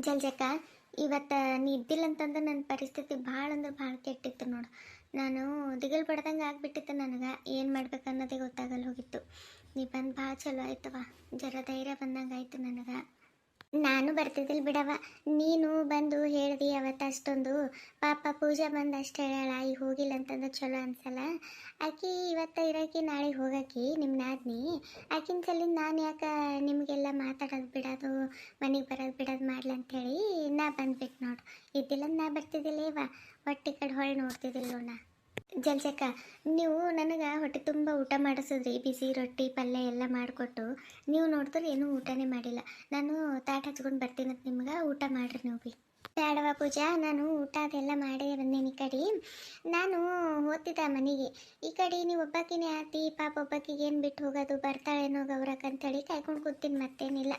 ಜಲ್ಜಕ್ಕ, ಇವತ್ತು ನೀ ಇದ್ದಿಲ್ಲ ಅಂತಂದ್ರೆ ನನ್ನ ಪರಿಸ್ಥಿತಿ ಭಾಳ ಅಂದ್ರೆ ಭಾಳ ಕೆಟ್ಟಿತ್ತು ನೋಡು. ನಾನು ದಿಗಲ್ ಬಡ್ದಂಗೆ ಆಗ್ಬಿಟ್ಟಿತ್ತು. ನನಗೆ ಏನು ಮಾಡ್ಬೇಕು ಅನ್ನೋದೇ ಗೊತ್ತಾಗಲ್ಲ ಹೋಗಿತ್ತು. ನೀ ಬಂದು ಭಾಳ ಚಲೋ ಆಯ್ತವ. ಜರ ಧೈರ್ಯ ಬಂದಂಗೆ ಆಯ್ತು ನನಗೆ. ನಾನು ಬರ್ತಿದ್ದಿಲ್ಲ ಬಿಡವ. ನೀನು ಬಂದು ಹೇಳ್ದಿ ಅವತ್ತು ಅಷ್ಟೊಂದು. ಪಾಪ ಪೂಜಾ ಬಂದು ಅಷ್ಟು ಹೇಳ ಈಗ ಹೋಗಿಲ್ಲ ಅಂತಂದ್ರೆ ಚಲೋ ಅನ್ಸಲ್ಲ. ಆಕಿ ಇವತ್ತು ಇರೋಕಿ ನಾಳೆ ಹೋಗಾಕಿ ನಿಮ್ಮ ನಾದ್ನಿ. ಆಕಿನ ಸಲಿಂದ ನಾನು ಯಾಕೆ ನಿಮಗೆಲ್ಲ ಮಾತಾಡೋದು ಬಿಡೋದು, ಮನೆಗೆ ಬರೋದು ಬಿಡೋದು ಮಾಡ್ಲಿ ಅಂಥೇಳಿ ನಾ ಬಂದ್ಬಿಟ್ಟು ನೋಡು. ಇದ್ದಿಲ್ಲ ನಾ ಬರ್ತಿದ್ದಿಲ್ಲ ಇವ, ಹೊಟ್ಟೆ ಕಡೆ ಹೊಳ್ಳಿ ನೋಡ್ತಿದ್ದಿಲ್ಲ ನಾ. ಜಲ್ಸಕ್ಕ, ನೀವು ನನಗೆ ಹೊಟ್ಟೆ ತುಂಬ ಊಟ ಮಾಡಿಸಿದ್ರಿ, ಬಿಸಿ ರೊಟ್ಟಿ ಪಲ್ಯ ಎಲ್ಲ ಮಾಡಿಕೊಟ್ಟು. ನೀವು ನೋಡಿದ್ರೆ ಏನೂ ಊಟನೇ ಮಾಡಿಲ್ಲ. ನಾನು ತಾಟ ಹಚ್ಕೊಂಡು ಬರ್ತೀನಂತ ನಿಮ್ಗೆ, ಊಟ ಮಾಡಿರಿ ನೀವು ಬಿ. ಬೇಡವ ಪೂಜಾ, ನಾನು ಊಟ ಅದೆಲ್ಲ ಮಾಡೇ ಬಂದೇನೆ. ಈ ಕಡೆ ನಾನು ಓದ್ತಿದ್ದ ಮನೆಗೆ. ಈ ಕಡೆ ನೀವು ಒಬ್ಬಾಕಿನೇ ಆತಿ, ಪಾಪ ಒಬ್ಬಾಕಿಗೆ ಏನು ಬಿಟ್ಟು ಹೋಗೋದು, ಬರ್ತಾಳೇನೋ ಗೌರಕ್ಕ ಅಂತೇಳಿ ಕಾಯ್ಕೊಂಡು ಕೂತೀನಿ, ಮತ್ತೇನಿಲ್ಲ.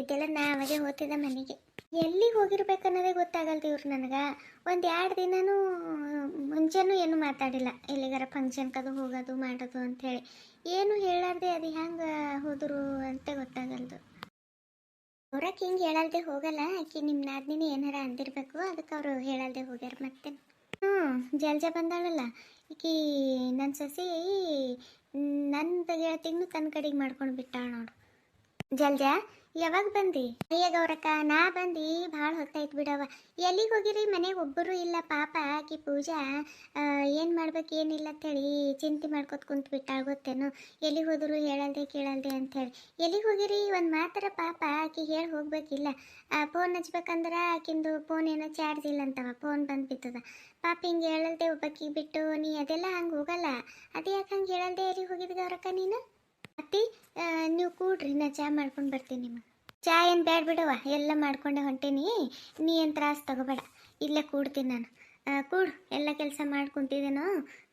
ಇದೆಲ್ಲ ನಾ ಅವಾಗೆ ಓದ್ತಿದ್ದ ಮನೆಗೆ. ಎಲ್ಲಿಗೆ ಹೋಗಿರ್ಬೇಕನ್ನೋದೇ ಗೊತ್ತಾಗಲ್ದು ಇವ್ರು ನನಗೆ. ಒಂದು 2 ದಿನನೂ ಮುಂಚೆನೂ ಏನು ಮಾತಾಡಿಲ್ಲ. ಎಲ್ಲಿಗಾರ ಫಂಕ್ಷನ್ಕದು ಹೋಗೋದು ಮಾಡೋದು ಅಂಥೇಳಿ ಏನು ಹೇಳಾರ್ದೆ ಅದು ಹೆಂಗೆ ಹೋದರು ಅಂತ ಗೊತ್ತಾಗಲ್ದು. ಅವ್ರಕ್ಕೆ ಹಿಂಗೆ ಹೇಳಲ್ದೆ ಹೋಗಲ್ಲ. ಆಕಿ ನಿಮ್ಮ ನಾದ್ನಿನೇ ಏನಾರ ಅಂದಿರಬೇಕು, ಅದಕ್ಕೆ ಅವರು ಹೇಳಲ್ದೆ ಹೋಗ್ಯಾರ ಮತ್ತೆ. ಹ್ಞೂ, ಜಲ್ಜ ಬಂದಾಳಲ್ಲ ಈಕಿ ನನ್ನ ಸೊಸೆ, ನನ್ನ ಗೆಳತಿಗೂ ತನ್ನ ಕಡೆಗೆ ಮಾಡ್ಕೊಂಡು ಬಿಟ್ಟಾಳ ನೋಡು. ಜಲ್ಜ, ಯಾವಾಗ ಬಂದಿ? ಅಯ್ಯ ಗೌರಕ್ಕ, ನಾ ಬಂದು ಭಾಳ ಹೊತ್ತಾಯ್ತು ಬಿಡವ. ಎಲ್ಲಿಗೆ ಹೋಗಿರಿ? ಮನೆಗೆ ಒಬ್ಬರು ಇಲ್ಲ. ಪಾಪ ಆಕಿ ಪೂಜಾ ಏನು ಮಾಡ್ಬೇಕು ಏನಿಲ್ಲ ಅಂತೇಳಿ ಚಿಂತೆ ಮಾಡ್ಕೊತ ಕುಂತು ಬಿಟ್ಟಾಳ ಗೊತ್ತೇನು. ಎಲ್ಲಿಗೆ ಹೋದರು ಹೇಳಲ್ದೆ ಕೇಳಲ್ದೆ ಅಂಥೇಳಿ. ಎಲ್ಲಿಗೆ ಹೋಗಿರಿ ಒಂದು ಮಾತರ ಪಾಪ ಆಕಿ ಹೇಳಿ ಹೋಗ್ಬೇಕಿಲ್ಲ. ಫೋನ್ ಹಚ್ಬೇಕಂದ್ರೆ ಆಕಿಂದು ಫೋನ್ ಏನೋ ಚಾರ್ಜ್ ಇಲ್ಲ ಅಂತವ, ಫೋನ್ ಬಂದು ಬಿತ್ತದ. ಪಾಪ ಹಿಂಗೆ ಹೇಳಲ್ದೆ ಒಬ್ಬಾಕಿಗೆ ಬಿಟ್ಟು ನೀ ಅದೆಲ್ಲ ಹಂಗೆ ಹೋಗಲ್ಲ. ಅದೇ ಯಾಕೆ ಹಂಗೆ ಹೇಳಲ್ದೆ ಎಲ್ಲಿಗೆ ಹೋಗಿದ್ದು ಗೌರಕ್ಕ ನೀನು? ಅತ್ತಿ, ನೀವು ಕೂಡ್ರಿ, ನಾ ಚಾ ಮಾಡ್ಕೊಂಡು ಬರ್ತೀನಿ. ನಿಮಗೆ ಚಾ ಏನು ಬೇಡ ಬಿಡವ, ಎಲ್ಲ ಮಾಡ್ಕೊಂಡೆ ಹೊಂಟೀನಿ. ನೀ ಏನು ತ್ರಾಸು ತಗೋಬೇಡ, ಇಲ್ಲೇ ಕೂಡ್ತೀನಿ ನಾನು. ಕೂಡು, ಎಲ್ಲ ಕೆಲಸ ಮಾಡಿ ಕುಂತಿದ್ದೇನೋ.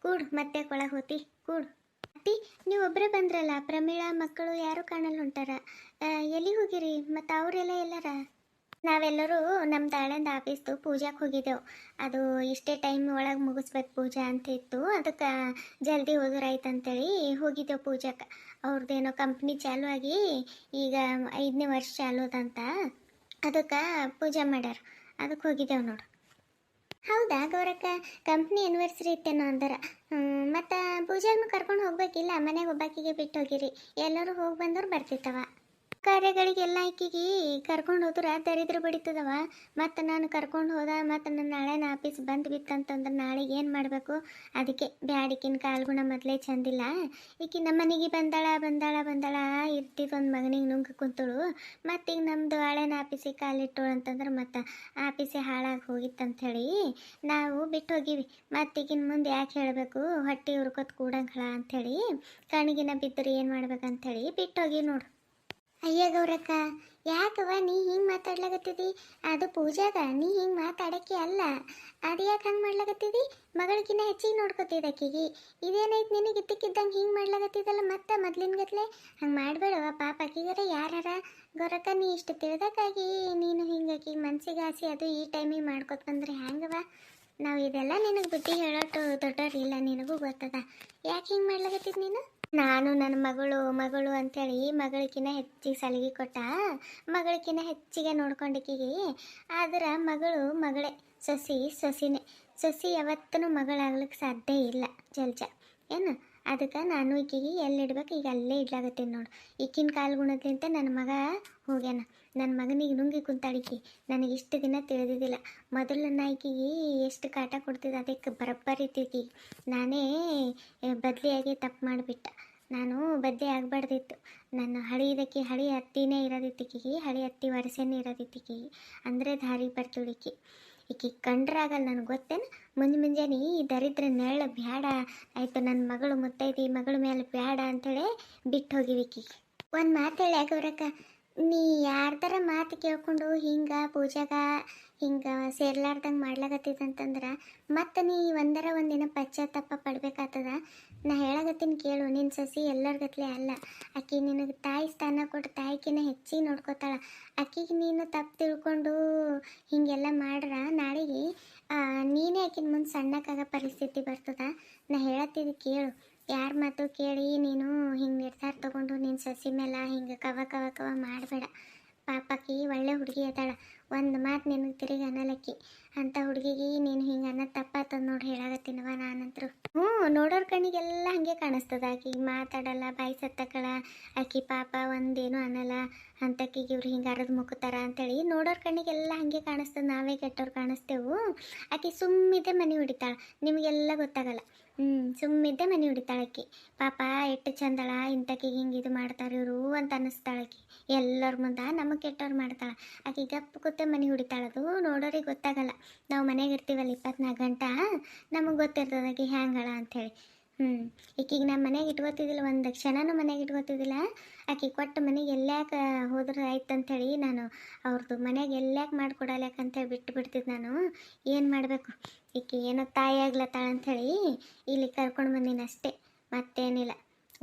ಕೂಡು, ಮತ್ತೆ ಕೊಳಗೆ ಹೋತಿ, ಕೂಡು. ಅತ್ತಿ, ನೀವು ಒಬ್ಬರೇ ಬಂದ್ರಲ್ಲ, ಪ್ರಮೀಳಾ ಮಕ್ಕಳು ಯಾರು ಕಾಣಲ್ಲ ಹೊಂಟಾರ. ಎಲ್ಲಿಗೆ ಹೋಗಿರಿ? ಮತ್ತು ಅವರೆಲ್ಲ ಎಲ್ಲಾರ? ನಾವೆಲ್ಲರೂ ನಮ್ಮ ತಾಳಂದ ಆಫೀಸ್ದು ಪೂಜಾಕ್ಕೆ ಹೋಗಿದ್ದೆವು. ಅದು ಇಷ್ಟೇ ಟೈಮ್ ಒಳಗೆ ಮುಗಿಸ್ಬೇಕು ಪೂಜಾ ಅಂತ ಇತ್ತು, ಅದಕ್ಕೆ ಜಲ್ದಿ ಹೋದ್ರಾಯ್ತು ಅಂತೇಳಿ ಹೋಗಿದ್ದೆವು ಪೂಜಾಕ್ಕೆ. ಅವ್ರದ್ದೇನೋ ಕಂಪ್ನಿ ಚಾಲು ಆಗಿ ಈಗ 5ನೇ ವರ್ಷ ಚಾಲು ಅದಂತ, ಅದಕ್ಕೆ ಪೂಜೆ ಮಾಡ್ಯಾರ. ಅದಕ್ಕೆ ಹೋಗಿದ್ದೆವು ನೋಡು. ಹೌದಾ ಗೌರಕ್ಕ, ಕಂಪ್ನಿ ಆ್ಯನಿವರ್ಸರಿ ಇತ್ತೇನೋ ಅಂದರ. ಮತ್ತು ಪೂಜೆಗೂ ಕರ್ಕೊಂಡು ಹೋಗ್ಬೇಕಿಲ್ಲ, ಮನೆಗೆ ಒಬ್ಬಾಕಿಗೆ ಬಿಟ್ಟು ಹೋಗಿರಿ. ಎಲ್ಲರೂ ಹೋಗಿ ಬಂದವ್ರು ಬರ್ತಿತ್ತವ. ಕಾರ್ಯಗಳಿಗೆಲ್ಲ ಆಕಿಗೆ ಕರ್ಕೊಂಡು ಹೋದ್ರೆ ದರಿದ್ರ ಬಡಿತದವ. ಮತ್ತು ನಾನು ಕರ್ಕೊಂಡು ಹೋದ ಮತ್ತು ನನ್ನ ನಾಳೆನ ಆಫೀಸ್ ಬಂದು ಬಿತ್ತಂತಂದ್ರೆ ನಾಳೆಗೆ ಏನು ಮಾಡಬೇಕು? ಅದಕ್ಕೆ ಬ್ಯಾಡಿಕಿನ ಕಾಲ್ಗುಣ ಮೊದಲೇ ಚಂದಿಲ್ಲ. ಈಕಿ ನಮ್ಮ ಮನೆಗೆ ಬಂದಾಳ ಇರ್ತಿದ್ದೊಂದು ಮಗನಿಗೆ ನುಂಗಿ ಕುಂತಳು. ಮತ್ತು ಈಗ ನಮ್ಮದು ಹಳೆನ ಆಫೀಸಿಗೆ ಕಾಲಿಟ್ಟಳು ಅಂತಂದ್ರೆ ಮತ್ತು ಆಫೀಸೇ ಹಾಳಾಗಿ ಹೋಗಿತ್ತಂಥೇಳಿ ನಾವು ಬಿಟ್ಟು ಹೋಗಿವಿ. ಮತ್ತೀಗಿನ ಮುಂದೆ ಯಾಕೆ ಹೇಳಬೇಕು, ಹೊಟ್ಟೆ ಹುರ್ಕೊತ್ ಕೂಡಂಗಳ ಅಂಥೇಳಿ ಕಣ್ಣಿಗಿನ ಬಿದ್ದರೆ ಏನು ಮಾಡ್ಬೇಕಂಥೇಳಿ ಬಿಟ್ಟು ಹೋಗಿ ನೋಡು. ಅಯ್ಯ ಗೌರಕ್ಕ, ಯಾಕವ ನೀ ಹಿಂಗೆ ಮಾತಾಡ್ಲಾಗತ್ತಿದಿ? ಅದು ಪೂಜಾದ ನೀ ಹಿಂಗೆ ಮಾತಾಡೋಕ್ಕೆ ಅಲ್ಲ. ಅದು ಯಾಕೆ ಹಂಗೆ ಮಾಡ್ಲಾಗತ್ತಿದಿ? ಮಗಳಿಗಿನ್ನ ಹೆಚ್ಚಿಗೆ ನೋಡ್ಕೊತಿದ್ದ ಆಕಿಗೆ. ಇದೇನೈತೆ ನಿನಗೆ ಇದ್ದಕ್ಕಿದ್ದಂಗೆ ಹಿಂಗೆ ಮಾಡ್ಲಾಗತ್ತಿದ್ದಲ್ಲ ಮತ್ತೆ ಮೊದ್ಲಿನ ಹಂಗೆ ಮಾಡಬೇಡವ. ಪಾಪ ಆಕಿಗಾರ ಯಾರಾರ. ಗೌರಕ್ಕ, ನೀ ಇಷ್ಟು ತಿಳಿದಕ್ಕಾಗಿ ನೀನು ಹಿಂಗೆ ಆಕಿಗೆ ಮನ್ಸಿಗೆ ಆಸೆ ಅದು ಈ ಟೈಮಿಗೆ ಮಾಡ್ಕೊತ ಬಂದ್ರೆ ಹ್ಯಾಂಗವ? ನಾವು ಇದೆಲ್ಲ ನಿನಗೆ ಬುದ್ಧಿ ಹೇಳೋಟ್ಟು ದೊಡ್ಡವ್ರಿಲ್ಲ, ನಿನಗೂ ಗೊತ್ತದ. ಯಾಕೆ ಹಿಂಗೆ ಮಾಡ್ಲಾಗತ್ತಿದ್ ನೀನು? ನಾನು ನನ್ನ ಮಗಳು ಅಂಥೇಳಿ ಮಗಳಿಗಿನ ಹೆಚ್ಚಿಗೆ ಸಲಿಗೆ ಕೊಟ್ಟ, ಮಗಳಿಗಿನ ಹೆಚ್ಚಿಗೆ ನೋಡ್ಕೊಂಡಿಕ್ಕಿಗೆ. ಆದ್ರೆ ಮಗಳು ಮಗಳೇ, ಸೊಸಿನೇ. ಸೊಸಿ ಯಾವತ್ತೂ ಮಗಳಾಗ್ಲಿಕ್ಕೆ ಸಾಧ್ಯ ಇಲ್ಲ ಜಲ್ಜ ಏನು. ಅದಕ್ಕೆ ನಾನು ಈಕಿಗೆ ಎಲ್ಲಿಡ್ಬೇಕು ಈಗ ಅಲ್ಲೇ ಇಡ್ಲಾಗತ್ತೀನಿ ನೋಡು. ಈಕಿನ ಕಾಲ್ಗುಣದ್ಲಿಂತ ನನ್ನ ಮಗ ಹೋಗ್ಯಾನ. ನನ್ನ ಮಗನಿಗೆ ನುಂಗಿ ಕುಂತಾಳಿಕಿ. ನನಗೆ ಇಷ್ಟು ದಿನ ತಿಳಿದಿದ್ದಿಲ್ಲ. ಮೊದಲು ಈಕಿಗೆ ಎಷ್ಟು ಕಾಟ ಕೊಡ್ತಿದ್ದೆ, ಅದಕ್ಕೆ ಬರಬ್ಬರಿ ಈಕಿಗೆ ನಾನೇ ಬದಲಿಯಾಗಿ ತಪ್ಪು ಮಾಡಿಬಿಟ್ಟ. ನಾನು ಬದ್ಲಿ ಆಗಬಾರ್ದಿತ್ತು. ನನ್ನ ಹಳಿ ಹತ್ತಿನೇ ಇರೋದಿತ್ತು ಈಕಿಗೆ, ಹಳಿ ಹತ್ತಿ ವರ್ಷನೇ ಇರೋದಿತ್ತು ಈಕಿಗೆ. ಅಂದರೆ ದಾರಿ ಬರ್ತುಳಿಕಿ. ಈಕಿ ಕಂಡ್ರಾಗಲ್ಲ ನನಗೆ ಗೊತ್ತೇನು. ಮುಂಜಾನೆ ಈ ದರಿದ್ರ ನೆರಳು ಬ್ಯಾಡ ಆಯಿತು, ನನ್ನ ಮಗಳು ಮುತ್ತೈದಿ ಮಗಳ ಮೇಲೆ ಬ್ಯಾಡ ಅಂಥೇಳಿ ಬಿಟ್ಟು ಹೋಗಿವಿ ಈಕಿಗೆ. ಒಂದು ಮಾತು ಹೇಳಿ ಗೌರಕ್ಕ, ನೀ ಯಾರ್ದಾರ ಮಾತು ಕೇಳ್ಕೊಂಡು ಹಿಂಗೆ ಪೂಜಾಗ ಹಿಂಗೆ ಸೇರ್ಲಾರ್ದಂಗೆ ಮಾಡ್ಲಾಗತ್ತಿದಂತಂದ್ರೆ ಮತ್ತು ನೀ ಒಂದಿನ ಪಶ್ಚಾತ್ತಾಪ ಪಡ್ಬೇಕಾಗ್ತದ. ನಾ ಹೇಳಾಗತ್ತೀನಿ ಕೇಳು. ನಿನ್ನ ಸಸಿ ಎಲ್ಲರಿಗತ್ಲೆ ಅಲ್ಲ. ಆಕಿ ನಿನಗೆ ತಾಯಿ ಸ್ಥಾನ ಕೊಟ್ಟು ತಾಯಿಕಿನ ಹೆಚ್ಚಿಗೆ ನೋಡ್ಕೋತಾಳ. ಆಕಿಗೆ ನೀನು ತಪ್ಪು ತಿಳ್ಕೊಂಡು ಹೀಗೆಲ್ಲ ಮಾಡ್ರೆ ನಾಳೆಗೆ ನೀನೇ ಆಕಿನ ಮುಂದೆ ಸಣ್ಣಕ್ಕಾಗ ಪರಿಸ್ಥಿತಿ ಬರ್ತದ. ನಾ ಹೇಳತ್ತಿದ್ದು ಕೇಳು. ಯಾರ ಮಾತು ಕೇಳಿ ನೀನು ಹಿಂಗೆ ನಿರ್ಧಾರ ತೊಗೊಂಡು ನಿನ್ನ ಸಸಿ ಮೇಲೆ ಹಿಂಗೆ ಕವ ಮಾಡಬೇಡ. ಪಾಪಕ್ಕಿ ಒಳ್ಳೆ ಹುಡುಗಿ ಅದಾಳ, ಒಂದು ಮಾತು ನಿನಗೆ ತಿರುಗಿ ಅನ್ನಲಕ್ಕಿ ಅಂತ ಹುಡುಗಿಗೆ ನೀನು ಹಿಂಗೆ ಅನ್ನೋ ತಪ್ಪಾತದ ನೋಡಿ ಹೇಳಾಗತ್ತೀನವ ನಾನಂತರು. ನೋಡೋರ್ ಕಣ್ಣಿಗೆಲ್ಲ ಹಾಗೆ ಕಾಣಿಸ್ತದ. ಆಕಿಗೆ ಮಾತಾಡಲ್ಲ, ಬಾಯಿ ಸತ್ತಕಳ, ಆಕಿ ಪಾಪ ಒಂದೇನು ಅನ್ನಲ್ಲ, ಅಂತಕ್ಕಿಗೆ ಇವ್ರು ಹಿಂಗೆ ಅರದು ಮುಕ್ಕುತ್ತಾರ ಅಂತೇಳಿ ನೋಡೋರ್ ಕಣ್ಣಿಗೆಲ್ಲ ಹಾಗೆ ಕಾಣಿಸ್ತದೆ. ನಾವೇ ಕೆಟ್ಟವ್ರು ಕಾಣಿಸ್ತೇವು. ಆಕಿ ಸುಮ್ಮಿದ್ದೆ ಮನೆ ಹೊಡಿತಾಳೆ, ನಿಮಗೆಲ್ಲ ಗೊತ್ತಾಗಲ್ಲ. ಸುಮ್ಮಿದ್ದೆ ಮನೆ ಹೊಡಿತಾಳಕ್ಕಿ. ಪಾಪ ಎಷ್ಟು ಚಂದಳ, ಇಂಥಕ್ಕಿಗೆ ಹಿಂಗೆ ಇದು ಮಾಡ್ತಾರೆ ಇವರು ಅಂತ ಅನ್ನಿಸ್ತಾಳಕ್ಕಿ. ಎಲ್ಲರ ಮುಂದೆ ನಮಗೆ ಕೆಟ್ಟವ್ರು ಮಾಡ್ತಾಳೆ. ಆಕಿ ಗಪ್ಪ ಕೂತೆ ಮನೆ ಹೊಡಿತಾಳದು ನೋಡೋರಿಗೆ ಗೊತ್ತಾಗಲ್ಲ. ನಾವು ಮನೆಗೆ ಇರ್ತೀವಲ್ಲ 24 ಗಂಟೆ, ನಮಗೆ ಗೊತ್ತಿರ್ತದೆ ಆಕಿ ಹ್ಯಾಂಗಳ ಅಂಥೇಳಿ. ಈಕಿಗೆ ನಮ್ಮ ಮನೆಗೆ ಇಟ್ಕೋತಿದ್ದಿಲ್ಲ, ಒಂದು ಕ್ಷಣನೂ ಮನೆಗೆ ಇಟ್ಕೋತಿದ್ದಿಲ್ಲ. ಆಕಿ ಕೊಟ್ಟ ಮನೆಗೆ ಎಲ್ಲ್ಯಾಕೆ ಹೋದ್ರೆ ಆಯ್ತು ಅಂಥೇಳಿ ನಾನು ಅವ್ರದ್ದು ಮನೆಗೆ ಎಲ್ಲ್ಯಾಕೆ ಮಾಡಿಕೊಡಲ್ಯಾಕಂತೇಳಿ ಬಿಟ್ಟು ಬಿಡ್ತಿದ್ದೆ ನಾನು. ಏನು ಮಾಡಬೇಕು, ಈಕಿ ಏನೋ ತಾಯಿ ಆಗ್ಲತ್ತಾಳ ಅಂಥೇಳಿ ಇಲ್ಲಿ ಕರ್ಕೊಂಡು ಬಂದೀನಿ ಅಷ್ಟೇ, ಮತ್ತೇನಿಲ್ಲ.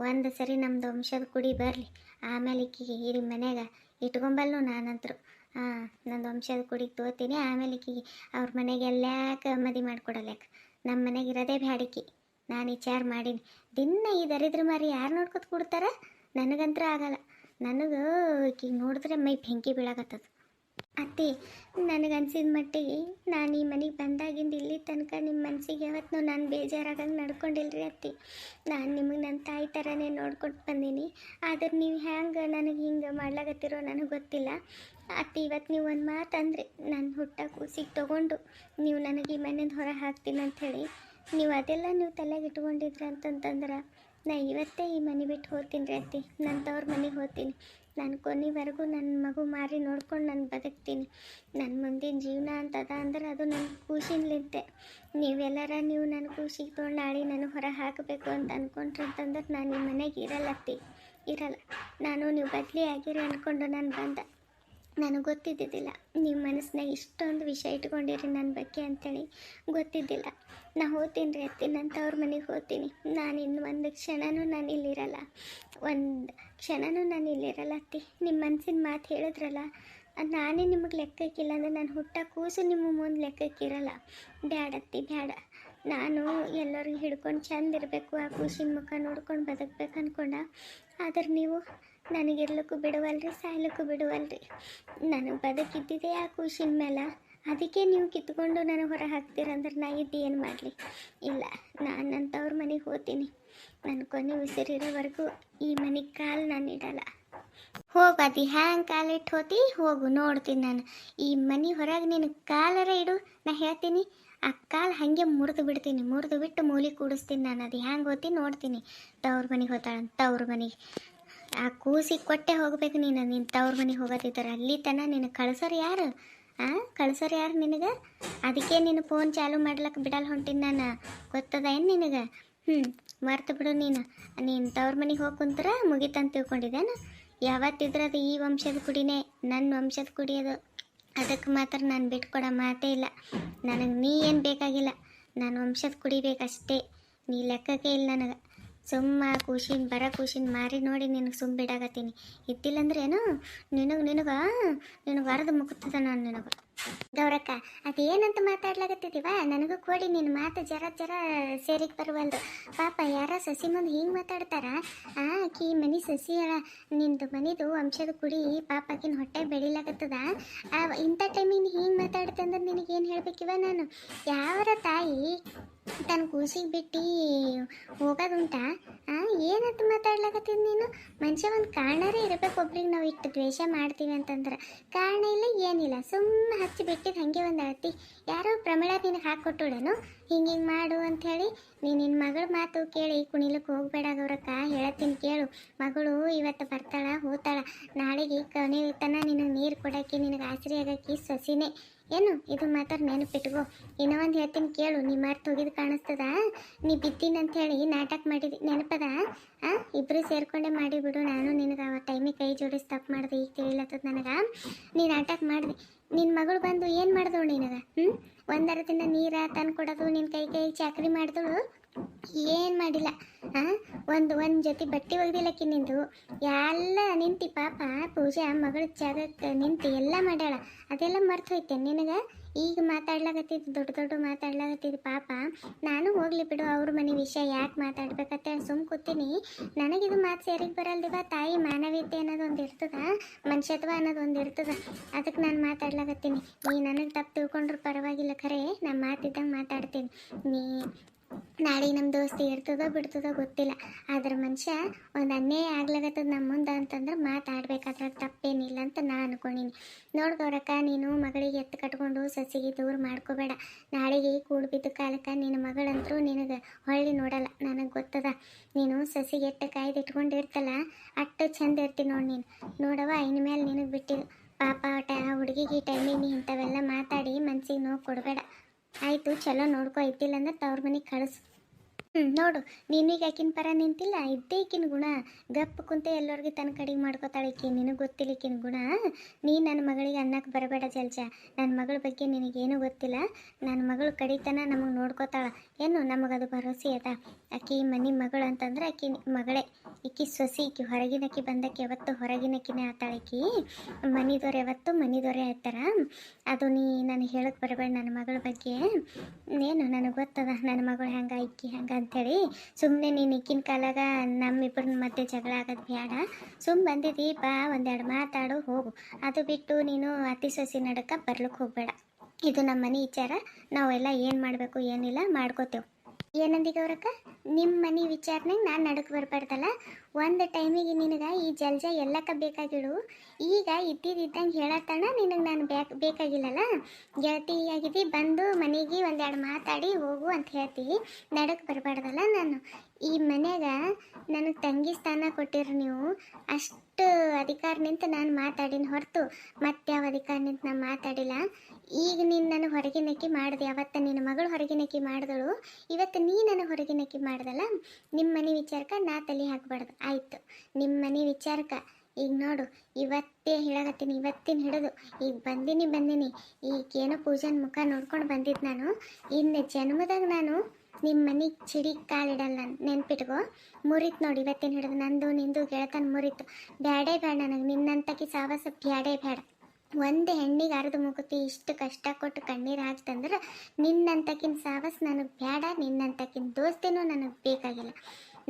ಒಂದು ಸರಿ ನಮ್ಮದು ವಂಶದ ಕುಡಿ ಬರಲಿ, ಆಮೇಲೆ ಈಕಿಗೆ ಈ ಮನೆಗೆ ಇಟ್ಕೊಂಬಲ್ಲು ನಾನಂತರು. ನಂದು ವಂಶದ ಕುಡಿಗೆ ತೋತೀನಿ, ಆಮೇಲೆ ಈಕಿಗೆ ಅವ್ರ ಮನೆಗೆ ಎಲ್ಲ್ಯಾಕೆ ಮದಿ ಮಾಡಿಕೊಡಲ್ಯಾಕ. ನಮ್ಮ ಮನೆಗೆ ಇರೋದೇ ಬ್ಯಾಡಿಕಿ. ನಾನು ವಿಚಾರ ಮಾಡೀನಿ. ದಿನ ಈ ದರಿದ್ರ ಮಾರಿ ಯಾರು ನೋಡ್ಕೊತ ಕೊಡ್ತಾರ? ನನಗಂತೂ ಆಗಲ್ಲ. ನನಗೆ ಈಕಿಗೆ ನೋಡಿದ್ರೆ ಮೈ ಬೆಂಕಿ ಬೀಳಾಕತ್ತದ. ಅತ್ತಿ, ನನಗನ್ಸಿದ ಮಟ್ಟಿಗೆ ನಾನು ಈ ಮನೆಗೆ ಬಂದಾಗಿಂದ ಇಲ್ಲಿ ತನಕ ನಿಮ್ಮ ಮನಸ್ಸಿಗೆ ಯಾವತ್ತೂ ನಾನು ಬೇಜಾರಾಗಂಗೆ ನಡ್ಕೊಂಡಿಲ್ರಿ ಅತ್ತಿ. ನಾನು ನಿಮಗೆ ನನ್ನ ತಾಯಿ ಥರನೇ ನೋಡ್ಕೊಟ್ಟು ಬಂದೀನಿ. ಆದ್ರೆ ನೀವು ಹ್ಯಾಂಗೆ ನನಗೆ ಹಿಂಗೆ ಮಾಡ್ಲಾಗತ್ತಿರೋ ನನಗೆ ಗೊತ್ತಿಲ್ಲ ಅತ್ತಿ. ಇವತ್ತು ನೀವು ಒಂದು ಮಾತು ಅಂದರೆ ನಾನು ಹುಟ್ಟ ಕೂಸಿಗೆ ತೊಗೊಂಡು ನೀವು ನನಗೆ ಈ ಮನೆಯಿಂದ ಹೊರ ಹಾಕ್ತೀನಿ ಅಂಥೇಳಿ ನೀವು ಅದೆಲ್ಲ ನೀವು ತಲೆಗೆ ಇಟ್ಕೊಂಡಿದ್ರಿ ಅಂತಂತಂದ್ರೆ ನಾ ಇವತ್ತೇ ಈ ಮನೆ ಬಿಟ್ಟು ಹೋಗ್ತೀನಿ ರೀ ಅತ್ತಿ. ನನ್ನ ತವ್ರ ಮನೆಗೆ ಹೋಗ್ತೀನಿ. ನಾನು ಕೊನೆವರೆಗೂ ನನ್ನ ಮಗು ಮಾರಿ ನೋಡ್ಕೊಂಡು ನಾನು ಬದುಕ್ತೀನಿ. ನನ್ನ ಮುಂದಿನ ಜೀವನ ಅಂತದ ಅಂದ್ರೆ ಅದು ನನ್ನ ಖುಷಿನ್ಲಿಂತೆ. ನೀವು ನನ್ನ ಖುಷಿಗೆ ತೊಗೊಂಡು ನಾಳೆ ನಾನು ಹೊರ ಹಾಕಬೇಕು ಅಂತ ಅಂದ್ಕೊಂಡ್ರಿ ಅಂತಂದ್ರೆ ನಾನು ಈ ಮನೆಗೆ ಇರಲ್ಲತ್ತಿ, ಇರಲ್ಲ. ನಾನು ನೀವು ಬದಲಿ ಆಗಿರಿ ಅಂದ್ಕೊಂಡು ನಾನು ಬಂದ. ನನಗೆ ಗೊತ್ತಿದ್ದಿದ್ದಿಲ್ಲ ನಿಮ್ಮ ಮನಸ್ಸಿನಾಗ ಇಷ್ಟೊಂದು ವಿಷಯ ಇಟ್ಕೊಂಡಿರಿ ನನ್ನ ಬಗ್ಗೆ ಅಂಥೇಳಿ ಗೊತ್ತಿದ್ದಿಲ್ಲ. ನಾ ಹೋಗ್ತೀನಿ ರೀ ಅತ್ತಿ, ನನ್ನ ತವ್ರ ಮನೆಗೆ ಹೋಗ್ತೀನಿ. ನಾನು ಇನ್ನು ಒಂದು ಕ್ಷಣನೂ ನಾನು ಇಲ್ಲಿರಲ್ಲ, ಒಂದು ಕ್ಷಣನೂ ನಾನು ಇಲ್ಲಿರಲ್ಲ ಅತ್ತಿ. ನಿಮ್ಮ ಮನಸ್ಸಿನ ಮಾತು ಹೇಳಿದ್ರಲ್ಲ, ನಾನೇ ನಿಮಗೆ ಲೆಕ್ಕಕ್ಕಿಲ್ಲ ಅಂದರೆ ನಾನು ಹುಟ್ಟ ಕೂಸು ನಿಮ್ಮ ಮುಂದೆ ಲೆಕ್ಕಕ್ಕಿರಲ್ಲ. ಬ್ಯಾಡತ್ತಿ ಬ್ಯಾಡ. ನಾನು ಎಲ್ಲರಿಗೂ ಹಿಡ್ಕೊಂಡು ಚಂದ ಇರಬೇಕು, ಆ ಖುಷಿನ ಮುಖ ನೋಡ್ಕೊಂಡು ಬದುಕಬೇಕು ಅಂದ್ಕೊಂಡ. ಆದ್ರೆ ನೀವು ನನಗಿರ್ಲಿಕ್ಕೂ ಬಿಡುವಲ್ರಿ, ಸಾಯ್ಲಿಕ್ಕೂ ಬಿಡುವಲ್ರಿ. ನನಗೆ ಬದುಕಿದ್ದಿದೆ ಆ ಖುಷಿನ ಮೇಲೆ. ಅದಕ್ಕೆ ನೀವು ಕಿತ್ಕೊಂಡು ನನಗೆ ಹೊರ ಹಾಕ್ತೀರಂದ್ರೆ ನಾ ಇದ್ದು ಏನು ಮಾಡಲಿ? ಇಲ್ಲ, ನಾನು ನನ್ನ ಮನೆಗೆ ಹೋಗ್ತೀನಿ. ನನ್ನ ಕೊನೆ ಉಸಿರಿರೋವರೆಗೂ ಈ ಮನೆಗೆ ಕಾಲು ನಾನು ಇಡಲ್ಲ. ಹೋಗತಿ ಹ್ಯಾಂಗೆ ಕಾಲಿಟ್ಟು ಹೋತಿ ಹೋಗು, ನೋಡ್ತೀನಿ ನಾನು. ಈ ಮನೆ ಹೊರಗೆ ನೀನು ಕಾಲರ ಇಡು, ನಾ ಹೇಳ್ತೀನಿ. ಆ ಕಾಲು ಹಾಗೆ ಮುರಿದು ಬಿಡ್ತೀನಿ, ಮುರಿದು ಬಿಟ್ಟು ಮೂಲಿ ಕೂಡಿಸ್ತೀನಿ ನಾನು. ಅದು ಹ್ಯಾಂಗೆ ಹೋತಿ ನೋಡ್ತೀನಿ. ತವ್ರ ಮನೆಗೆ ಹೋಗ್ತಾಳಂತ, ತವ್ರ ಮನೆಗೆ. ಆ ಕೂಸಿಗೆ ಕೊಟ್ಟೆ ಹೋಗ್ಬೇಕು ನೀನು. ನಿನ್ನ ತವ್ರ ಮನೆಗೆ ಹೋಗೋತಿದ್ದಾರೆ ಅಲ್ಲಿ ತನ ನಿನಗೆ ಕಳ್ಸೋರು ಯಾರು? ಕಳ್ಸೋರು ಯಾರು ನಿನಗೆ? ಅದಕ್ಕೆ ನೀನು ಫೋನ್ ಚಾಲು ಮಾಡ್ಲಕ್ಕೆ ಬಿಡಲ್ಲ ಹೊಂಟೀನಿ ನಾನು, ಗೊತ್ತದ ಏನು ನಿನಗೆ? ಮರ್ತು ಬಿಡು ನೀನು. ನೀನು ತವ್ರ ಮನೆಗೆ ಹೋಗಿ ಕುಂತ್ರ ಮುಗಿತಂತ ತಿಳ್ಕೊಂಡಿದ್ದೇನು? ಯಾವತ್ತಿದ್ರೆ ಅದು ಈ ವಂಶದ ಕುಡಿನೇ, ನನ್ನ ವಂಶದ ಕುಡಿ ಅದು. ಅದಕ್ಕೆ ಮಾತ್ರ ನಾನು ಬಿಟ್ಕೊಡೋ ಮಾತೇ ಇಲ್ಲ. ನನಗೆ ನೀ ಏನು ಬೇಕಾಗಿಲ್ಲ, ನಾನು ವಂಶದ ಕುಡಿಬೇಕಷ್ಟೇ. ನೀ ಲೆಕ್ಕಕ್ಕೆ ಇಲ್ಲ ನನಗೆ. ಸುಮ್ಮ ಖುಷಿನ ಮಾರಿ ನೋಡಿ ನಿನಗೆ ಸುಮ್ಮ ಬಿಡಾಕತ್ತೀನಿ. ಇದ್ದಿಲ್ಲಂದ್ರೆ ಏನು ನಿನಗೆ ಅರ್ಧ ಮುಕ್ತದ ನಾನು ನಿನಗೆ. ಗೌರಕ್ಕ, ಅದೇನಂತ ಮಾತಾಡ್ಲಾಗತ್ತಿದ್ದೀವ? ನನಗೂ ಕೊಡಿ ನಿನ್ನ ಮಾತು ಜರ ಸೇರಿಗೆ ಬರುವಲ್ದು. ಪಾಪ ಯಾರ ಸಸಿ ಮುಂದೆ ಹಿಂಗೆ ಮಾತಾಡ್ತಾರ? ಆಕಿ ಮನೆ ಸಸಿ ಅಳ, ನಿಂದು ಮನಿದು ವಂಶದ ಕುಡಿ ಪಾಪಕಿನ ಹೊಟ್ಟೆ ಬೆಳಿಲಾಗತ್ತದ. ಇಂಥ ಟೈಮಿಗೆ ಹಿಂಗೆ ಮಾತಾಡ್ತಂದ್ರೆ ನಿನಗೇನು ಹೇಳ್ಬೇಕಿವ ನಾನು? ಯಾವರ ತಾಯಿ ತನ್ನ ಕೂಸಿಗೆ ಬಿಟ್ಟು ಹೋಗೋದುಂಟ? ಏನಂತ ಮಾತಾಡ್ಲಾಕತ್ತೀನಿ ನೀನು? ಮನುಷ್ಯ ಒಂದು ಕಾರಣರೇ ಇರಬೇಕು. ಒಬ್ರಿಗೆ ನಾವು ಇಟ್ಟು ದ್ವೇಷ ಮಾಡ್ತೀವಿ ಅಂತಂದ್ರೆ ಕಾರಣ ಇಲ್ಲ, ಏನಿಲ್ಲ. ಸುಮ್ಮನೆ ಹಚ್ಚಿ ಬಿಟ್ಟಿದ್ದು ಹಾಗೆ ಒಂದು ಅಳತಿ. ಯಾರೋ ಪ್ರಮಿಳ ನಿನಗೆ ಹಾಕ್ಕೊಟ್ಟುಳೇನು ಹಿಂಗೆ ಮಾಡು ಅಂಥೇಳಿ? ನಿನ್ನ ಮಗಳ ಮಾತು ಕೇಳಿ ಕುಣಿಲಕ್ಕೆ ಹೋಗ್ಬೇಡ ಗೌರಕ್ಕ, ಹೇಳತ್ತೀನಿ ಕೇಳು. ಮಗಳು ಇವತ್ತು ಬರ್ತಾಳ, ಹೋಗ್ತಾಳ. ನಾಳೆಗೆ ಕೊನೆ ತನ ನಿನಗೆ ನೀರು ಕೊಡೋಕ್ಕೆ, ನಿನಗೆ ಆಸರೆ ಆಗೋಕ್ಕೆ ಸಸಿನೇ ಏನು? ಇದು ಮಾತ್ರ ನೆನಪಿಟ್ಕೋ. ಇನ್ನೂ ಒಂದು ಹೇಳ್ತೀನಿ ಕೇಳು. ನೀ ಮರ್ತು ಹೋಗಿದ್ದು ಕಾಣಿಸ್ತದ. ನೀ ಬಿದ್ದೀನಂಥೇಳಿ ನಾಟಕ ಮಾಡಿದಿ, ನೆನಪದ? ಇಬ್ಬರು ಸೇರ್ಕೊಂಡೆ ಮಾಡಿಬಿಡು. ನಾನು ನಿನಗೆ ಆ ಟೈಮಿಗೆ ಕೈ ಜೋಡಿಸಿ ತಪ್ಪು ಮಾಡಿದೆ, ಈಗ ತಿಳಿಲತ್ತದ ನನಗೆ. ನೀ ನಾಟಕ ಮಾಡಿದೆ. ನಿನ್ನ ಮಗಳು ಬಂದು ಏನು ಮಾಡಿದಳು ನಿನಗೆ? ಒಂದರ ದಿನ ನೀರು ತಂದು ಕೊಡೋದು, ನಿನ್ನ ಕೈ ಚಾಕರಿ ಮಾಡಿದಳು. ಏನು ಮಾಡಿಲ್ಲ. ಹಾಂ, ಒಂದು ಜೊತೆ ಬಟ್ಟೆ ಒಗ್ದಿಲ್ಲಕ್ಕಿ ನಿಂದು ಎಲ್ಲ ನಿಂತಿ ಪಾಪ ಪೂಜಾ ಮಗಳ ಜಾಗಕ್ಕೆ ನಿಂತು ಎಲ್ಲ ಮಾಡ್ಯಾಳ. ಅದೆಲ್ಲ ಮರ್ತು ಹೋಯ್ತೆ ನಿನಗೆ. ಈಗ ಮಾತಾಡ್ಲಾಗತ್ತಿದ್ದು ದೊಡ್ಡ ದೊಡ್ಡ ಮಾತಾಡ್ಲಾಗತ್ತಿದ್ದು ಪಾಪ. ನಾನು ಹೋಗ್ಲಿ ಬಿಡು, ಅವ್ರ ಮನೆ ವಿಷಯ ಯಾಕೆ ಮಾತಾಡ್ಬೇಕಂತ ಸುಮ್ಮ ಕೂತೀನಿ. ನನಗಿದು ಮಾತು ಸೇರಿಗೆ ಬರಲ್ದಿವ. ತಾಯಿ ಮಾನವೀಯತೆ ಅನ್ನೋದೊಂದು ಇರ್ತದ, ಮನುಷ್ಯತ್ವ ಅನ್ನೋದೊಂದು ಇರ್ತದ. ಅದಕ್ಕೆ ನಾನು ಮಾತಾಡ್ಲಾಗತ್ತೀನಿ. ನೀ ನನಗೆ ತಪ್ಪು ತಿಳ್ಕೊಂಡ್ರು ಪರವಾಗಿಲ್ಲ, ಖರೆ ನಾನು ಮಾತಿದ್ದಂಗೆ ಮಾತಾಡ್ತೀನಿ. ನೀ ನಾಳೆ ನಮ್ಮ ದೋಸ್ತಿ ಇರ್ತದೋ ಬಿಡ್ತದೋ ಗೊತ್ತಿಲ್ಲ, ಆದ್ರೆ ಮನುಷ್ಯ ಒಂದು ಅನ್ಯಾಯ ಆಗ್ಲಾಗತ್ತದ ನಮ್ಮ ಮುಂದೆ ಅಂತಂದ್ರೆ ಮಾತಾಡ್ಬೇಕಾದ್ರೆ ತಪ್ಪೇನಿಲ್ಲ ಅಂತ ನಾನು ಅನ್ಕೊಂಡೀನಿ. ನೋಡ್ದವ್ರಕ್ಕ, ನೀನು ಮಗಳಿಗೆ ಎತ್ತು ಕಟ್ಕೊಂಡು ಸಸಿಗೆ ದೂರ ಮಾಡ್ಕೋಬೇಡ. ನಾಳೆಗೆ ಕೂಡು ಬಿದ್ದ ಕಾಲಕ್ಕೆ ನಿನ್ನ ಮಗಳಂತರೂ ನಿನಗೆ ಹೊಳ್ಳಿ ನೋಡಲ್ಲ, ನನಗೆ ಗೊತ್ತದ. ನೀನು ಸಸಿಗೆ ಎಟ್ಟು ಕಾಯ್ದಿಟ್ಕೊಂಡಿರ್ತಲ್ಲ, ಅಷ್ಟು ಚಂದ ಇರ್ತೀನಿ ನೋಡಿ ನೀನು. ನೋಡವ, ಇನ್ಮೇಲೆ ನಿನಗೆ ಬಿಟ್ಟಿದ್ದು ಪಾಪ ಹುಡುಗಿಗೆ ಈ ಟೈಮಿಗೆ ನೀ ಇಂಥವೆಲ್ಲ ಮಾತಾಡಿ ಮನ್ಸಿಗೆ ನೋವು ಕೊಡಬೇಡ. ಆಯಿತು, ಚಲೋ ನೋಡ್ಕೊ. ಇದ್ದಿಲ್ಲ ಅಂದ್ರೆ ತವ್ರ ಮನೆಗೆ ಕಳಿಸು. ನೋಡು, ನೀನೀಗ ಆಕಿನ ಪರ ನಿಂತಿಲ್ಲ, ಇದ್ದೇ ಈಕಿನ ಗುಣ. ಗಪ್ಪ ಕುಂತೆ ಎಲ್ಲರಿಗೂ ತನ್ನ ಕಡೆಗೆ ಮಾಡ್ಕೋತಾಳೆ ಈಕಿ. ನಿನಗೆ ಗೊತ್ತಿಲ್ಲ ಈಕಿನ ಗುಣ. ನೀ ನನ್ನ ಮಗಳಿಗೆ ಅನ್ನಕ್ಕೆ ಬರಬೇಡ ಜಲ್ಜ. ನನ್ನ ಮಗಳ ಬಗ್ಗೆ ನಿನಗೇನು ಗೊತ್ತಿಲ್ಲ. ನನ್ನ ಮಗಳು ಕಡಿತನ ನಮಗೆ ನೋಡ್ಕೋತಾಳ ಏನು, ನಮಗದು ಭರೋಸೆ ಅದ. ಆಕಿ ಮನೆ ಮಗಳು ಅಂತಂದ್ರೆ ಆಕಿ ಮಗಳೇ. ಈಕಿ ಸೊಸಿ, ಈಕಿ ಹೊರಗಿನಕ್ಕಿ ಬಂದಕ್ಕೆ ಯಾವತ್ತು ಹೊರಗಿನಕ್ಕಿನೇ ಆತಾಳೆ. ಈಕಿ ಮನಿದವ್ರು ಯಾವತ್ತು ಮನಿದವರೇ ಆಯ್ತಾರ. ಅದು ನೀ ನನಗೆ ಹೇಳಕ್ಕೆ ಬರಬೇಡ ನನ್ನ ಮಗಳ ಬಗ್ಗೆ. ಏನು ನನಗೆ ಗೊತ್ತದ ನನ್ನ ಮಗಳು ಹೆಂಗೆ ಈಕಿ ಹೆಂಗೆ ಅಂಥೇಳಿ. ಸುಮ್ಮನೆ ನೀನು ಈಕಿನ ಕಾಲಾಗ ನಮ್ಮಿಬ್ಬರ ಮಧ್ಯೆ ಜಗಳ ಆಗೋದು ಬೇಡ. ಸುಮ್ಮನೆ ಬಂದಿದ್ದೀ ಬಾ, ಒಂದೆರಡು ಮಾತಾಡು ಹೋಗು. ಅದು ಬಿಟ್ಟು ನೀನು ಅತಿ ಸೊಸಿ ನಡಕ ಬರ್ಲಿಕ್ಕೆ ಹೋಗಬೇಡ. ಇದು ನಮ್ಮ ಮನೆ ವಿಚಾರ. ನಾವೆಲ್ಲ ಏನು ಮಾಡಬೇಕು ಏನಿಲ್ಲ ಮಾಡ್ಕೋತೇವೆ. ಏನಂದಿಗೆ ಅವ್ರಕ್ಕ, ನಿಮ್ಮ ಮನೆ ವಿಚಾರನಾಗ ನಾನು ನಡಕ್ಕೆ ಬರಬಾರ್ದಲ್ಲ. ಒಂದು ಟೈಮಿಗೆ ನಿನಗೆ ಈ ಜಲ್ಜ ಎಲ್ಲಕ್ಕ ಬೇಕಾಗಿಡು. ಈಗ ಇದ್ದಿದ್ದಂಗೆ ಹೇಳತ್ತಣ ನಿನಗೆ ನಾನು ಬೇಕಾಗಿಲ್ಲಲ್ಲ. ಗೆಳತಿ ಆಗಿದ್ದು ಬಂದು ಮನೆಗೆ ಒಂದೆರಡು ಮಾತಾಡಿ ಹೋಗು ಅಂತ ಹೇಳ್ತೀವಿ. ನಡಕ್ಕೆ ಬರಬಾರ್ದಲ್ಲ. ನಾನು ಈ ಮನ್ಯಾಗ ನನಗೆ ತಂಗಿ ಸ್ಥಾನ ಕೊಟ್ಟಿರು ನೀವು. ಅಷ್ಟು ಅಧಿಕಾರ ನಿಂತು ನಾನು ಮಾತಾಡಿನ ಹೊರತು ಮತ್ತೆ ಯಾವ ಅಧಿಕಾರ ನಿಂತು ನಾನು ಮಾತಾಡಿಲ್ಲ. ಈಗ ನೀನು ನನಗೆ ಹೊರಗಿನಕ್ಕಿ ಮಾಡಿದೆ. ಅವತ್ತು ನಿನ್ನ ಮಗಳು ಹೊರಗಿನಕ್ಕಿ ಮಾಡಿದಳು, ಇವತ್ತು ನೀ ನನಗೆ ಹೊರಗಿನಕ್ಕಿ ಮಾಡ್ದಲ್ಲ. ನಿಮ್ಮ ಮನೆ ವಿಚಾರಕ್ಕೆ ನಾ ತಲೆ ಹಾಕಬಾರ್ದು. ಆಯಿತು, ನಿಮ್ಮ ಮನೆ ವಿಚಾರಕ್ಕೆ ಈಗ ನೋಡು, ಇವತ್ತೇ ಹೇಳಕತ್ತೀನಿ. ಇವತ್ತಿನ ಹಿಡಿದು ಈಗ ಬಂದೀನಿ. ಈಗೇನೋ ಪೂಜೆನ ಮುಖ ನೋಡ್ಕೊಂಡು ಬಂದಿದ್ದು ನಾನು. ಇನ್ನು ಜನ್ಮದಾಗ ನಾನು ನಿಮ್ಮ ಮನೆಗೆ ಚಿಡಿ ಕಾಲಿಡಲ್ಲ. ನೆನ್ಪಿಟ್ಕೋ. ಮುರಿತು ನೋಡಿ ಇವತ್ತಿನ ಹಿಡಿದು. ನಂದು ನಿಂದು ಗೆಳತನ ಮುರಿತು. ಬ್ಯಾಡೇ ಬೇಡ ನನಗೆ ನಿನ್ನಂತಕಿ ಸಾವಾಸ ಬ್ಯಾಡೇ ಬೇಡ. ಒಂದು ಹೆಣ್ಣಿಗೆ ಅರ್ಧ ಮುಗುತಿ ಇಷ್ಟು ಕಷ್ಟ ಕೊಟ್ಟು ಕಣ್ಣೀರು ಹಾಕ್ತಂದ್ರೆ ನಿನ್ನಂತಕಿನ ಸಾವಸ್ ನನಗೆ ಬೇಡ. ನಿನ್ನಂತಕಿನ ದೋಸ್ತಿನೂ ನನಗೆ ಬೇಕಾಗಿಲ್ಲ.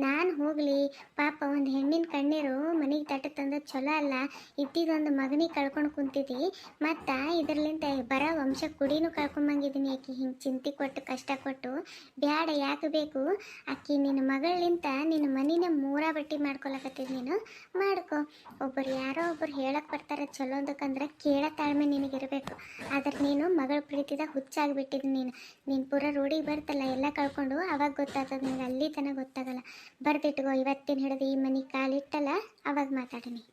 ನಾನು ಹೋಗಲಿ ಪಾಪ, ಒಂದು ಹೆಣ್ಣಿನ ಕಣ್ಣೀರು ಮನೆಗೆ ತಟ್ಟತಂದ್ರೆ ಚಲೋ ಅಲ್ಲ. ಇದ್ದಿದ್ದೊಂದು ಮಗನಿಗೆ ಕಳ್ಕೊಂಡು ಕುಂತಿದ್ದಿ, ಮತ್ತು ಇದರಲ್ಲಿಂದ ಬರ ವಂಶ ಕುಡಿನೂ ಕಳ್ಕೊಂಬಂಗಿದ್ದೀನಿ. ಆಕಿ ಹಿಂಗೆ ಚಿಂತೆ ಕೊಟ್ಟು ಕಷ್ಟ ಕೊಟ್ಟು ಬ್ಯಾಡ. ಯಾಕೆ ಬೇಕು? ಆಕಿ ನಿನ್ನ ಮಗಳಿಂತ ನಿನ್ನ ಮನಿನ ಮೂರ ಬಟ್ಟಿ ಮಾಡ್ಕೊಳಕತ್ತಿದ್ ನೀನು ಮಾಡ್ಕೊ. ಒಬ್ಬರು ಯಾರೋ ಒಬ್ಬರು ಹೇಳಕ್ಕೆ ಬರ್ತಾರೆ ಚಲೋ ಅದಕ್ಕಂದ್ರೆ ಕೇಳೋ ತಾಳ್ಮೆ ನಿನಗಿರಬೇಕು. ಆದ್ರೆ ನೀನು ಮಗಳ ಪ್ರೀತಿದಾಗ ಹುಚ್ಚಾಗಿಬಿಟ್ಟಿದ್ದು. ನೀನು ಪೂರ ರೋಡಿಗೆ ಬರ್ತಲ್ಲ ಎಲ್ಲ ಕಳ್ಕೊಂಡು, ಅವಾಗ ಗೊತ್ತಾಗ್ತದೆ ನಿನಗೆ. ಅಲ್ಲಿ ತನಕ ಗೊತ್ತಾಗಲ್ಲ. ಬರ್ದಿಟ್ಕೋ. ಇವತ್ತಿನ ಹಿಡಿದು ಈ ಮನೆ ಕಾಲಿಟ್ಟಲ್ಲ ಅವಾಗ ಮಾತಾಡೀನಿ.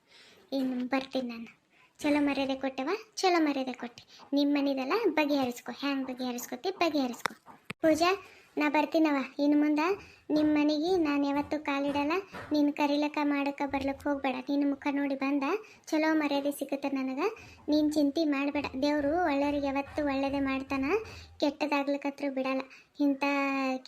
ಇನ್ನು ಬರ್ತೀನಿ ನಾನು. ಚಲೋ ಮರ್ಯಾದೆ ಕೊಟ್ಟೆವ, ಚಲೋ ಮರ್ಯಾದೆ ಕೊಟ್ಟೆ. ನಿಮ್ಮ ಮನೆದೆಲ್ಲ ಬಗೆಹರಿಸ್ಕೊ. ಹ್ಯಾಂಗೆ ಬಗೆಹರಿಸ್ಕೊ. ಪೂಜಾ, ನಾ ಬರ್ತೀನವ. ಇನ್ನು ಮುಂದೆ ನಿಮ್ಮ ಮನೆಗೆ ನಾನು ಯಾವತ್ತೂ ಕಾಲಿಡಲ್ಲ. ನೀನು ಕರಿಲಕ್ಕ ಮಾಡಕ್ಕೆ ಬರ್ಲಿಕ್ಕೆ ಹೋಗಬೇಡ. ನಿನ್ನ ಮುಖ ನೋಡಿ ಬಂದ ಚಲೋ ಮರ್ಯಾದೆ ಸಿಗುತ್ತೆ ನನಗೆ. ನೀನು ಚಿಂತೆ ಮಾಡಬೇಡ. ದೇವರು ಒಳ್ಳೆಯವ್ರಿಗೆ ಯಾವತ್ತೂ ಒಳ್ಳೆಯದೇ ಮಾಡ್ತಾನೆ, ಕೆಟ್ಟದಾಗ್ಲಿಕ್ಕತ್ರ ಬಿಡಲ್ಲ. ಇಂಥ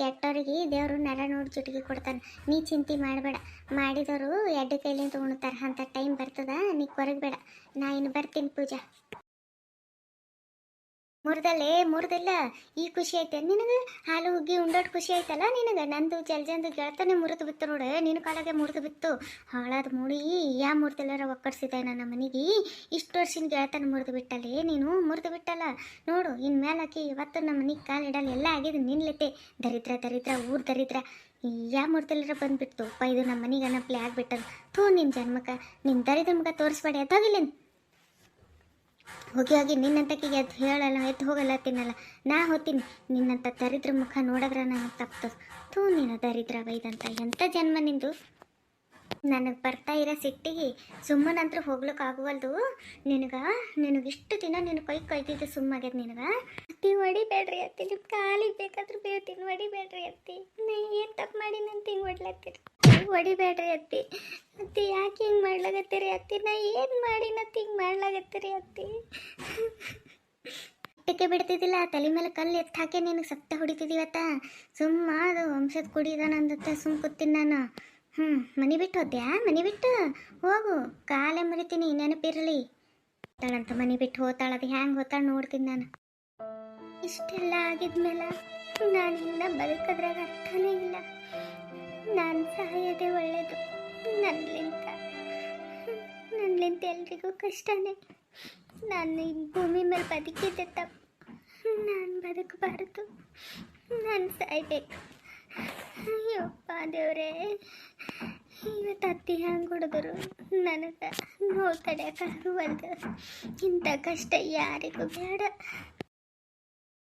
ಕೆಟ್ಟವ್ರಿಗೆ ದೇವರು ನರ ನೋಡಿ ಚುಟಿಗೆ ಕೊಡ್ತಾನೆ. ನೀ ಚಿಂತೆ ಮಾಡಬೇಡ. ಮಾಡಿದವರು ಎಡ್ಡು ಕೈಲಿಂದ ಉಣ್ತಾರೆ. ಅಂಥ ಟೈಮ್ ಬರ್ತದ, ನೀ ಕೊರಗಬೇಡ. ನಾ ಇನ್ನು ಬರ್ತೀನಿ ಪೂಜಾ. ಮುರಿದಿಲ್ಲ. ಈ ಖುಷಿ ಐತೆ ನಿನಗೆ? ಹಾಲು ಹುಗ್ಗಿ ಉಂಡೋಟ್ ಖುಷಿ ಆಯ್ತಲ್ಲ ನಿನಗೆ? ನಂದು ಜಲ್ಜಂದು ಗೆಳತನೆ ಮುರಿದು ಬಿತ್ತು ನೋಡು. ನಿನ್ನ ಕಾಲಾಗೆ ಮುರಿದು ಬಿತ್ತು. ಹಾಳಾದ ಮುಡಿ ಯಾ ಮುರಿದಿಲ್ಲಾರ ಒಕ್ಕರ್ಸಿದೆ ನನ್ನ ಮನೆಗೆ. ಇಷ್ಟು ವರ್ಷಿನ ಗೆಳತನ ಮುರಿದು ಬಿಟ್ಟಲ್ಲಿ ನೀನು. ಮುರಿದು ಬಿಟ್ಟಲ್ಲ ನೋಡು. ಇನ್ಮೇಲೆ ಆಕಿ ಇವತ್ತು ನಮ್ಮ ಮನೆಗೆ ಕಾಲಿಡಲ್ಲ. ಎಲ್ಲ ಆಗಿದೆ ನಿನ್ಲೆತೆ. ದರಿದ್ರ ಊರು ದರಿದ್ರ ಯಾ ಮುರಿದಿಲ್ಲರ ಬಂದುಬಿಡ್ತು. ಇದು ನಮ್ಮ ಮನೆಗೆ ಅನ್ನಪ್ಲೆ ಆಗ್ಬಿಟ್ಟದು. ನಿನ್ನ ಜನ್ಮಕ್ಕೆ ನಿನ್ನ ದರಿದ್ರ ಮುಖ ತೋರಿಸ್ಬೇಡಿ. ಅದಾಗಿಲ್ಲೇನು ಹೋಗಿ ನಿನ್ನಂತಕಿಗೆ ಎದ್ದು ಹೇಳಲ್ಲ, ಎದ್ದು ಹೋಗಲ್ಲ, ತಿನ್ನಲ್ಲ. ನಾ ಹೋಗ್ತೀನಿ. ನಿನ್ನಂಥ ದರಿದ್ರ ಮುಖ ನೋಡಿದ್ರೆ ನನಗೆ ತಪ್ತು. ನೀನು ದರಿದ್ರ ಬೈದಂತ ಎಂಥ ಜನ್ಮ ನಿಂದು. ನನಗೆ ಬರ್ತಾ ಇರೋ ಸಿಟ್ಟಿಗೆ ಸುಮ್ಮನಂತರೂ ಹೋಗ್ಲಿಕ್ಕಾಗುವಲ್ದು. ನಿನಗಿಷ್ಟು ದಿನ ನಿನ್ನ ಕೈ ಕೊಯ್ದಿದ್ದು ಸುಮ್ಮಾಗ್ಯದ ನಿನಗೆ. ಅತ್ತಿ ಹೊಡಿಬೇಡ್ರಿ ಅತ್ತಿ, ನಿಮ್ಮ ಕಾಲಿಗೆ ಬೇಕಾದ್ರೂ ಬೀಳ್ತೀನಿ. ಹೊಡಿಬೇಡ್ರಿ ಅತ್ತಿ. ನಾ ಏನು ತಪ್ಪು ಮಾಡಿ ನಾನು ಹಿಂಗೆ ಹೊಡ್ಲತ್ತೀರಿ. ಹೊಡಿಬೇಡ್ರಿ ಅತ್ತಿ. ಯಾಕೆ ಹಿಂಗೆ ಮಾಡ್ಲಾಗತ್ತೀರಿ ಅತ್ತಿ? ನಾ ಏನು ಮಾಡಿ ನಾ ಹಿಂಗೆ ಮಾಡ್ಲಾಗತ್ತೀರಿ ಅತ್ತಿ? ಊಟಕ್ಕೆ ಬಿಡ್ತಿದ್ದಿಲ್ಲ, ತಲೆ ಮೇಲೆ ಕಲ್ಲು ಎತ್ತು ಹಾಕಿ ನಿನಗೆ ಸತ್ತ ಹೊಡಿತಿದ್ದೀವತ್ತ. ಸುಮ್ಮ ಅದು ವಂಶದ ಕುಡಿದಾನಂದತ್ತ ಸುಮ್ಮ ಕೂತೀನಿ ನಾನು. ಮನೆ ಬಿಟ್ಟು ಹೋದ್ಯಾ? ಮನೆ ಬಿಟ್ಟು ಹೋಗು, ಕಾಲೇ ಮರಿತೀನಿ, ನೆನಪಿರಲಿ. ಹೋತಾಳಂತ ಮನೆ ಬಿಟ್ಟು ಹೋತಾಳ, ಅದು ಹ್ಯಾಂಗೆ ಹೋತಾಳ ನೋಡ್ತೀನಿ ನಾನು. ಇಷ್ಟೆಲ್ಲ ಆಗಿದ್ಮೇಲೆ ನಾನು ಇನ್ನು ಬದುಕೋದ್ರಾಗ ಅರ್ಥನೇ ಇಲ್ಲ. ನಾನು ಸಾಯೋದೇ ಒಳ್ಳೇದು. ನನ್ನಿಂದ ಎಲ್ರಿಗೂ ಕಷ್ಟನೇ. ನಾನು ಈ ಭೂಮಿ ಮೇಲೆ ಬದುಕಿದ್ದೆ ತಪ್ಪು. ನಾನು ಬದುಕಬಾರ್ದು, ನಾನು ಸಾಯ್ಬೇಕು. ಅಯ್ಯಪ್ಪ ದೇವ್ರೇ, ಇವತ್ತು ಅತ್ತಿ ಹ್ಯಾಂಗೆ ಹೊಡೆದ್ರು ನನಗೆ ನೋವು ತಡೆಯೋಕ್ಕಾಗವಲ್ದು. ಇಂಥ ಕಷ್ಟ ಯಾರಿಗೂ ಬೇಡ.